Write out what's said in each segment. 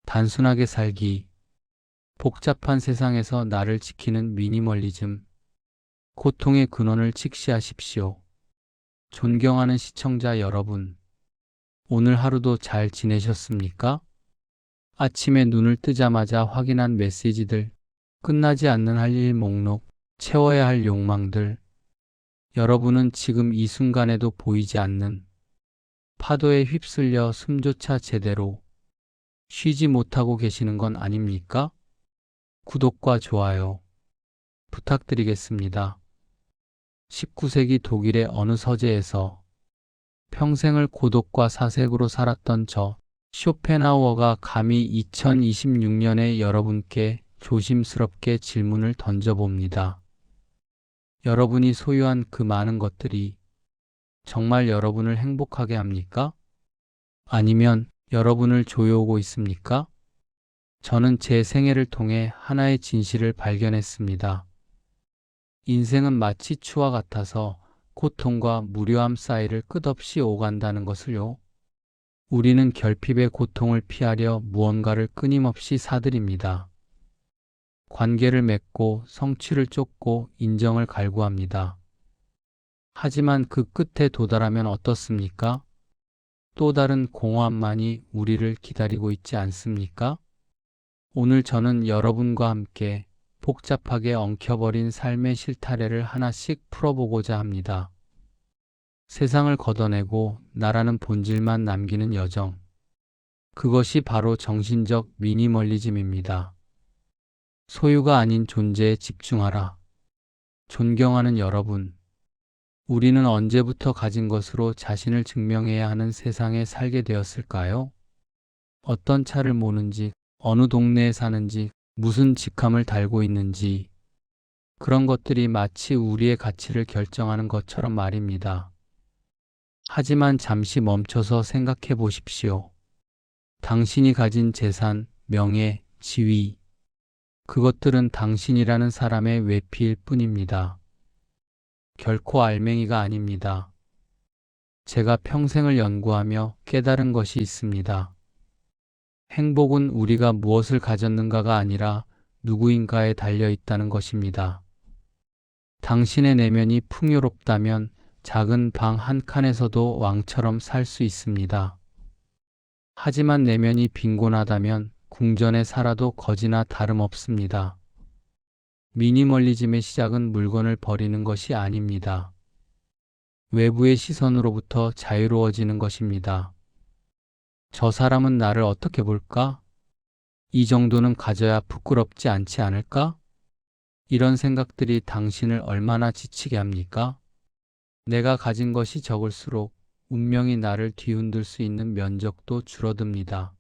단순하게 살기, 복잡한 세상에서 나를 지키는 미니멀리즘, 고통의 근원을 직시하십시오. 존경하는 시청자 여러분, 오늘 하루도 잘 지내셨습니까? 아침에 눈을 뜨자마자 확인한 메시지들, 끝나지 않는 할 일 목록, 채워야 할 욕망들, 여러분은 지금 이 순간에도 보이지 않는 파도에 휩쓸려 숨조차 제대로 쉬지 못하고 계시는 건 아닙니까? 구독과 좋아요 부탁드리겠습니다. 19세기 독일의 어느 서재에서 평생을 고독과 사색으로 살았던 저 쇼펜하우어가 감히 2026년에 여러분께 조심스럽게 질문을 던져봅니다. 여러분이 소유한 그 많은 것들이 정말 여러분을 행복하게 합니까? 아니면 여러분을 조여오고 있습니까? 저는 제 생애를 통해 하나의 진실을 발견했습니다. 인생은 마치 추와 같아서 고통과 무료함 사이를 끝없이 오간다는 것을요. 우리는 결핍의 고통을 피하려 무언가를 끊임없이 사들입니다. 관계를 맺고 성취를 쫓고 인정을 갈구합니다. 하지만 그 끝에 도달하면 어떻습니까? 또 다른 공허함만이 우리를 기다리고 있지 않습니까? 오늘 저는 여러분과 함께 복잡하게 엉켜버린 삶의 실타래를 하나씩 풀어보고자 합니다. 세상을 걷어내고 나라는 본질만 남기는 여정. 그것이 바로 정신적 미니멀리즘입니다. 소유가 아닌 존재에 집중하라. 존경하는 여러분, 우리는 언제부터 가진 것으로 자신을 증명해야 하는 세상에 살게 되었을까요? 어떤 차를 모는지, 어느 동네에 사는지, 무슨 직함을 달고 있는지, 그런 것들이 마치 우리의 가치를 결정하는 것처럼 말입니다. 하지만 잠시 멈춰서 생각해 보십시오. 당신이 가진 재산, 명예, 지위, 그것들은 당신이라는 사람의 외피일 뿐입니다. 결코 알맹이가 아닙니다. 제가 평생을 연구하며 깨달은 것이 있습니다. 행복은 우리가 무엇을 가졌는가가 아니라 누구인가에 달려 있다는 것입니다. 당신의 내면이 풍요롭다면 작은 방 한 칸에서도 왕처럼 살 수 있습니다. 하지만 내면이 빈곤하다면 궁전에 살아도 거지나 다름없습니다. 미니멀리즘의 시작은 물건을 버리는 것이 아닙니다. 외부의 시선으로부터 자유로워지는 것입니다. 저 사람은 나를 어떻게 볼까? 이 정도는 가져야 부끄럽지 않지 않을까? 이런 생각들이 당신을 얼마나 지치게 합니까? 내가 가진 것이 적을수록 운명이 나를 뒤흔들 수 있는 면적도 줄어듭니다.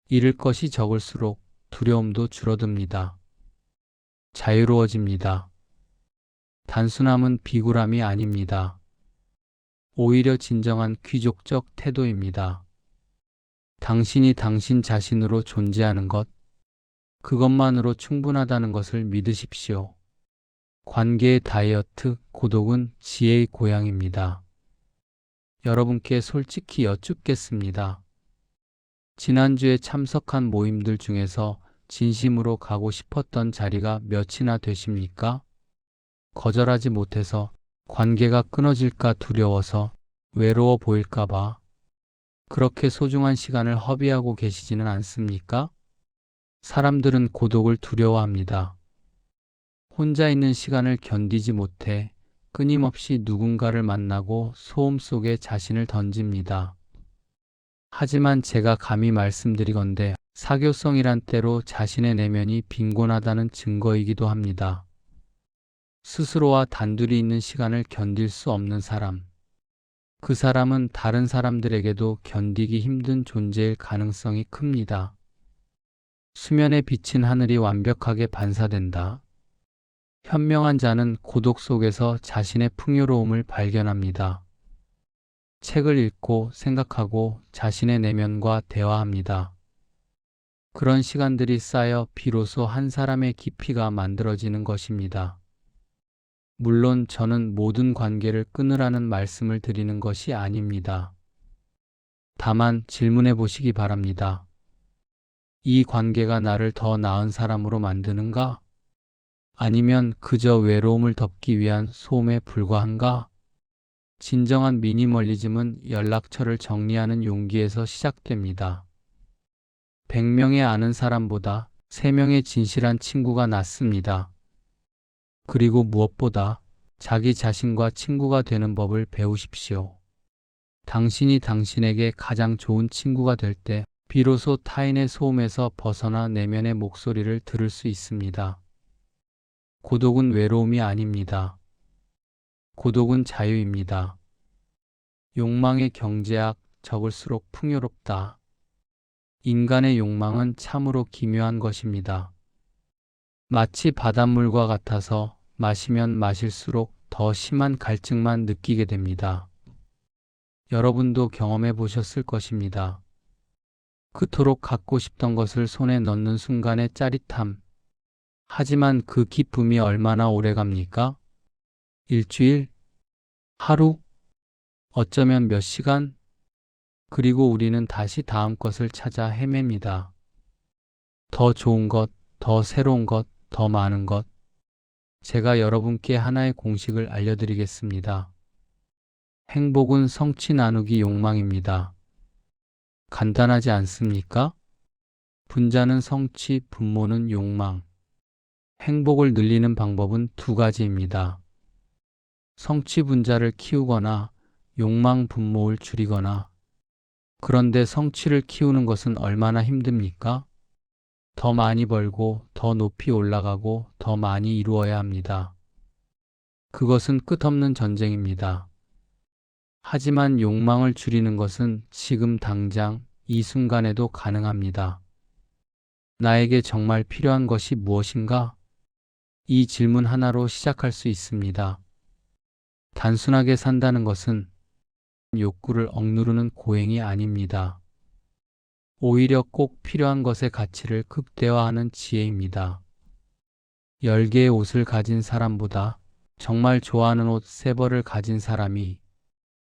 잃을 것이 적을수록 두려움도 줄어듭니다. 자유로워집니다. 단순함은 비굴함이 아닙니다. 오히려 진정한 귀족적 태도입니다. 당신이 당신 자신으로 존재하는 것, 그것만으로 충분하다는 것을 믿으십시오. 관계의 다이어트, 고독은 지혜의 고향입니다. 여러분께 솔직히 여쭙겠습니다. 지난주에 참석한 모임들 중에서 진심으로 가고 싶었던 자리가 몇이나 되십니까? 거절하지 못해서, 관계가 끊어질까 두려워서, 외로워 보일까봐 그렇게 소중한 시간을 허비하고 계시지는 않습니까? 사람들은 고독을 두려워합니다. 혼자 있는 시간을 견디지 못해 끊임없이 누군가를 만나고 소음 속에 자신을 던집니다. 하지만 제가 감히 말씀드리건대 사교성이란 때로 자신의 내면이 빈곤하다는 증거이기도 합니다. 스스로와 단둘이 있는 시간을 견딜 수 없는 사람. 그 사람은 다른 사람들에게도 견디기 힘든 존재일 가능성이 큽니다. 수면에 비친 하늘이 완벽하게 반사된다. 현명한 자는 고독 속에서 자신의 풍요로움을 발견합니다. 책을 읽고 생각하고 자신의 내면과 대화합니다. 그런 시간들이 쌓여 비로소 한 사람의 깊이가 만들어지는 것입니다. 물론 저는 모든 관계를 끊으라는 말씀을 드리는 것이 아닙니다. 다만 질문해 보시기 바랍니다. 이 관계가 나를 더 나은 사람으로 만드는가? 아니면 그저 외로움을 덮기 위한 소음에 불과한가? 진정한 미니멀리즘은 연락처를 정리하는 용기에서 시작됩니다. 100명의 아는 사람보다 3명의 진실한 친구가 낫습니다. 그리고 무엇보다 자기 자신과 친구가 되는 법을 배우십시오. 당신이 당신에게 가장 좋은 친구가 될 때 비로소 타인의 소음에서 벗어나 내면의 목소리를 들을 수 있습니다. 고독은 외로움이 아닙니다. 고독은 자유입니다. 욕망의 경제학, 적을수록 풍요롭다. 인간의 욕망은 참으로 기묘한 것입니다. 마치 바닷물과 같아서 마시면 마실수록 더 심한 갈증만 느끼게 됩니다. 여러분도 경험해 보셨을 것입니다. 그토록 갖고 싶던 것을 손에 넣는 순간의 짜릿함. 하지만 그 기쁨이 얼마나 오래 갑니까? 일주일? 하루? 어쩌면 몇 시간? 그리고 우리는 다시 다음 것을 찾아 헤맵니다. 더 좋은 것, 더 새로운 것, 더 많은 것. 제가 여러분께 하나의 공식을 알려드리겠습니다. 행복은 성취 나누기 욕망입니다. 간단하지 않습니까? 분자는 성취, 분모는 욕망. 행복을 늘리는 방법은 2가지입니다. 성취 분자를 키우거나 욕망 분모를 줄이거나. 그런데 성취를 키우는 것은 얼마나 힘듭니까? 더 많이 벌고, 더 높이 올라가고, 더 많이 이루어야 합니다. 그것은 끝없는 전쟁입니다. 하지만 욕망을 줄이는 것은 지금 당장 이 순간에도 가능합니다. 나에게 정말 필요한 것이 무엇인가? 이 질문 하나로 시작할 수 있습니다. 단순하게 산다는 것은 욕구를 억누르는 고행이 아닙니다. 오히려 꼭 필요한 것의 가치를 극대화하는 지혜입니다. 10개의 옷을 가진 사람보다 정말 좋아하는 옷 3벌을 가진 사람이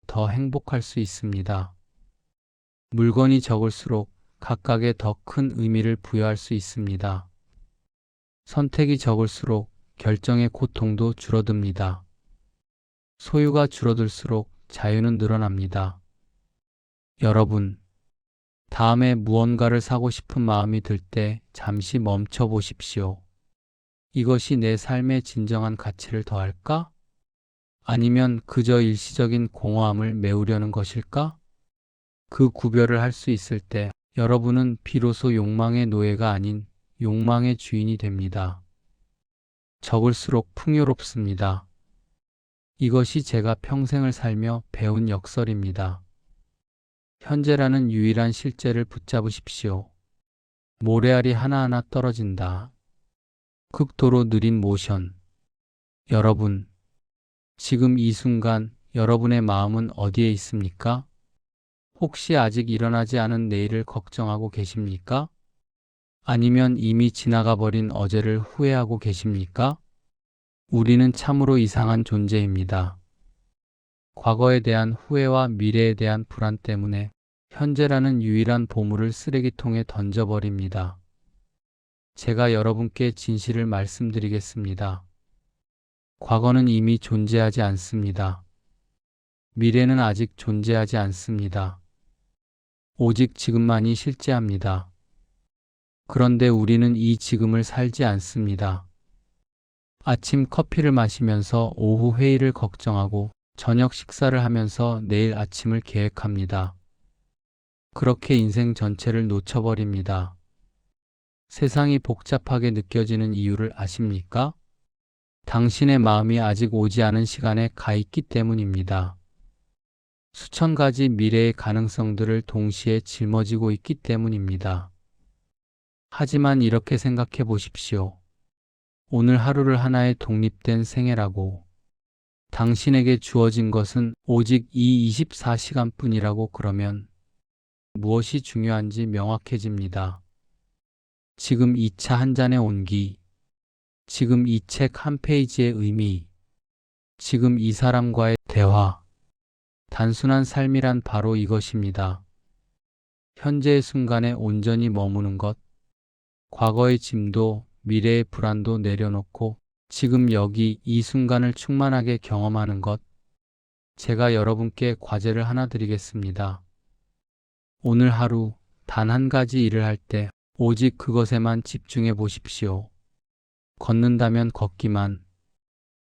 더 행복할 수 있습니다. 물건이 적을수록 각각에 더 큰 의미를 부여할 수 있습니다. 선택이 적을수록 결정의 고통도 줄어듭니다. 소유가 줄어들수록 자유는 늘어납니다. 여러분, 다음에 무언가를 사고 싶은 마음이 들 때 잠시 멈춰 보십시오. 이것이 내 삶의 진정한 가치를 더할까? 아니면 그저 일시적인 공허함을 메우려는 것일까? 그 구별을 할 수 있을 때 여러분은 비로소 욕망의 노예가 아닌 욕망의 주인이 됩니다. 적을수록 풍요롭습니다. 이것이 제가 평생을 살며 배운 역설입니다. 현재라는 유일한 실제를 붙잡으십시오. 모래알이 하나하나 떨어진다. 극도로 느린 모션. 여러분, 지금 이 순간 여러분의 마음은 어디에 있습니까? 혹시 아직 일어나지 않은 내일을 걱정하고 계십니까? 아니면 이미 지나가 버린 어제를 후회하고 계십니까? 우리는 참으로 이상한 존재입니다. 과거에 대한 후회와 미래에 대한 불안 때문에 현재라는 유일한 보물을 쓰레기통에 던져버립니다. 제가 여러분께 진실을 말씀드리겠습니다. 과거는 이미 존재하지 않습니다. 미래는 아직 존재하지 않습니다. 오직 지금만이 실제합니다. 그런데 우리는 이 지금을 살지 않습니다. 아침 커피를 마시면서 오후 회의를 걱정하고 저녁 식사를 하면서 내일 아침을 계획합니다. 그렇게 인생 전체를 놓쳐버립니다. 세상이 복잡하게 느껴지는 이유를 아십니까? 당신의 마음이 아직 오지 않은 시간에 가 있기 때문입니다. 수천 가지 미래의 가능성들을 동시에 짊어지고 있기 때문입니다. 하지만 이렇게 생각해 보십시오. 오늘 하루를 하나의 독립된 생애라고, 당신에게 주어진 것은 오직 이 24시간 뿐이라고 그러면 무엇이 중요한지 명확해집니다. 지금 이 차 한 잔의 온기, 지금 이 책 한 페이지의 의미, 지금 이 사람과의 대화. 단순한 삶이란 바로 이것입니다. 현재의 순간에 온전히 머무는 것, 과거의 짐도 미래의 불안도 내려놓고 지금 여기 이 순간을 충만하게 경험하는 것. 제가 여러분께 과제를 하나 드리겠습니다. 오늘 하루 단 한 가지 일을 할 때 오직 그것에만 집중해 보십시오. 걷는다면 걷기만,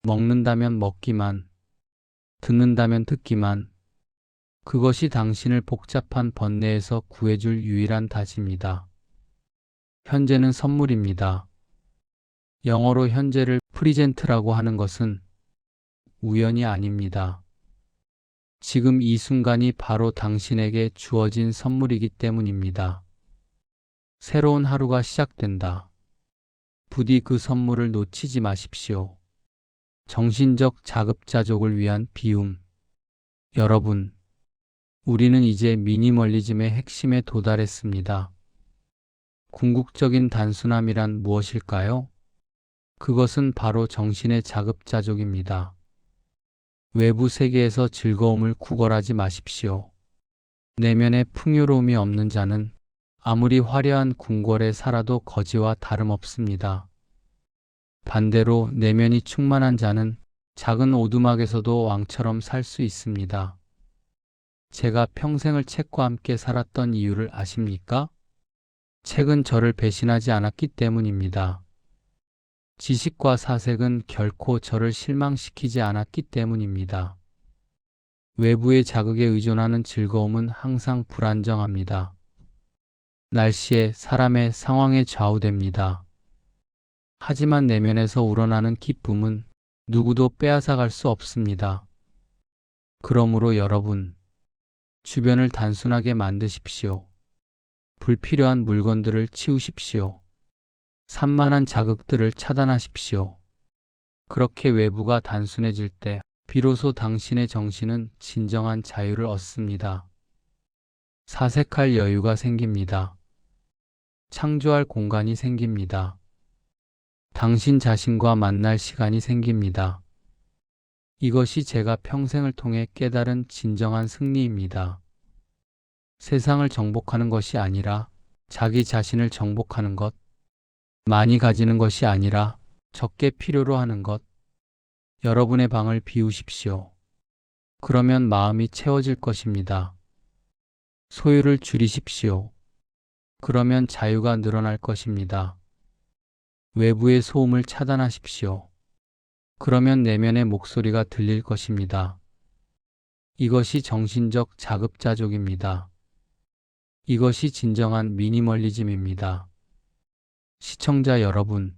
먹는다면 먹기만, 듣는다면 듣기만. 그것이 당신을 복잡한 번뇌에서 구해줄 유일한 다짐입니다. 현재는 선물입니다. 영어로 현재를 프리젠트라고 하는 것은 우연이 아닙니다. 지금 이 순간이 바로 당신에게 주어진 선물이기 때문입니다. 새로운 하루가 시작된다. 부디 그 선물을 놓치지 마십시오. 정신적 자급자족을 위한 비움. 여러분, 우리는 이제 미니멀리즘의 핵심에 도달했습니다. 궁극적인 단순함이란 무엇일까요? 그것은 바로 정신의 자급자족입니다. 외부 세계에서 즐거움을 구걸하지 마십시오. 내면에 풍요로움이 없는 자는 아무리 화려한 궁궐에 살아도 거지와 다름없습니다. 반대로 내면이 충만한 자는 작은 오두막에서도 왕처럼 살 수 있습니다. 제가 평생을 책과 함께 살았던 이유를 아십니까? 책은 저를 배신하지 않았기 때문입니다. 지식과 사색은 결코 저를 실망시키지 않았기 때문입니다. 외부의 자극에 의존하는 즐거움은 항상 불안정합니다. 날씨에, 사람의 상황에 좌우됩니다. 하지만 내면에서 우러나는 기쁨은 누구도 빼앗아갈 수 없습니다. 그러므로 여러분, 주변을 단순하게 만드십시오. 불필요한 물건들을 치우십시오. 산만한 자극들을 차단하십시오. 그렇게 외부가 단순해질 때 비로소 당신의 정신은 진정한 자유를 얻습니다. 사색할 여유가 생깁니다. 창조할 공간이 생깁니다. 당신 자신과 만날 시간이 생깁니다. 이것이 제가 평생을 통해 깨달은 진정한 승리입니다. 세상을 정복하는 것이 아니라 자기 자신을 정복하는 것, 많이 가지는 것이 아니라 적게 필요로 하는 것. 여러분의 방을 비우십시오. 그러면 마음이 채워질 것입니다. 소유를 줄이십시오. 그러면 자유가 늘어날 것입니다. 외부의 소음을 차단하십시오. 그러면 내면의 목소리가 들릴 것입니다. 이것이 정신적 자급자족입니다. 이것이 진정한 미니멀리즘입니다. 시청자 여러분,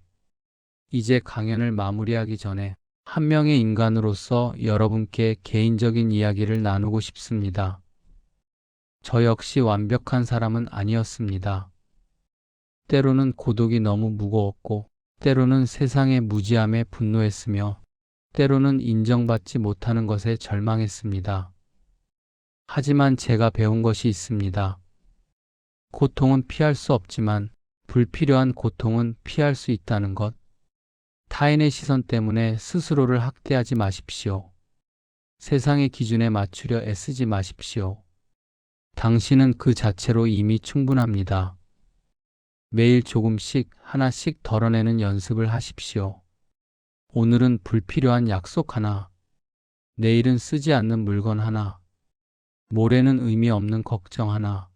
이제 강연을 마무리하기 전에 한 명의 인간으로서 여러분께 개인적인 이야기를 나누고 싶습니다. 저 역시 완벽한 사람은 아니었습니다. 때로는 고독이 너무 무거웠고, 때로는 세상의 무지함에 분노했으며, 때로는 인정받지 못하는 것에 절망했습니다. 하지만 제가 배운 것이 있습니다. 고통은 피할 수 없지만 불필요한 고통은 피할 수 있다는 것. 타인의 시선 때문에 스스로를 학대하지 마십시오. 세상의 기준에 맞추려 애쓰지 마십시오. 당신은 그 자체로 이미 충분합니다. 매일 조금씩 하나씩 덜어내는 연습을 하십시오. 오늘은 불필요한 약속 하나, 내일은 쓰지 않는 물건 하나, 모레는 의미 없는 걱정 하나.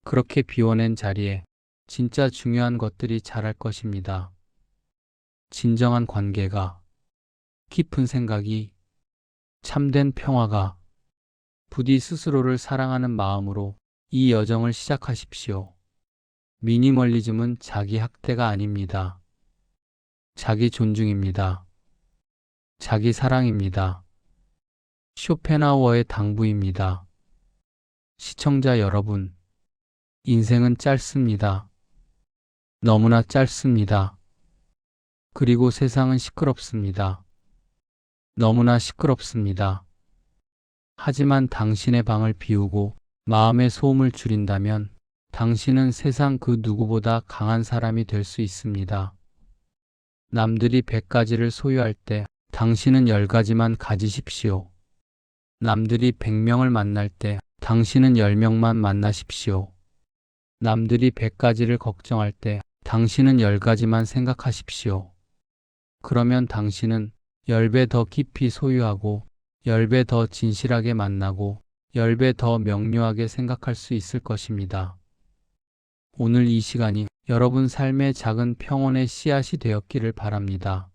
그렇게 비워낸 자리에 진짜 중요한 것들이 자랄 것입니다. 진정한 관계가, 깊은 생각이, 참된 평화가. 부디 스스로를 사랑하는 마음으로 이 여정을 시작하십시오. 미니멀리즘은 자기 학대가 아닙니다. 자기 존중입니다. 자기 사랑입니다. 쇼펜하우어의 당부입니다. 시청자 여러분, 인생은 짧습니다. 너무나 짧습니다. 그리고 세상은 시끄럽습니다. 너무나 시끄럽습니다. 하지만 당신의 방을 비우고 마음의 소음을 줄인다면 당신은 세상 그 누구보다 강한 사람이 될 수 있습니다. 남들이 100가지를 소유할 때 당신은 10가지만 가지십시오. 남들이 100명을 만날 때 당신은 10명만 만나십시오. 남들이 100가지를 걱정할 때 당신은 10가지만 생각하십시오. 그러면 당신은 10배 더 깊이 소유하고 10배 더 진실하게 만나고 10배 더 명료하게 생각할 수 있을 것입니다. 오늘 이 시간이 여러분 삶의 작은 평온의 씨앗이 되었기를 바랍니다.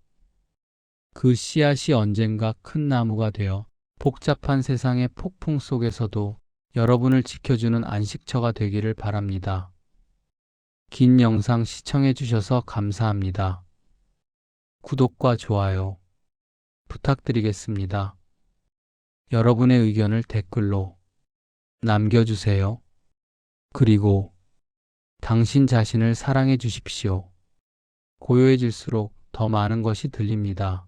그 씨앗이 언젠가 큰 나무가 되어 복잡한 세상의 폭풍 속에서도 여러분을 지켜주는 안식처가 되기를 바랍니다. 긴 영상 시청해 주셔서 감사합니다. 구독과 좋아요 부탁드리겠습니다. 여러분의 의견을 댓글로 남겨주세요. 그리고 당신 자신을 사랑해 주십시오. 고요해질수록 더 많은 것이 들립니다.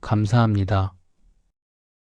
감사합니다.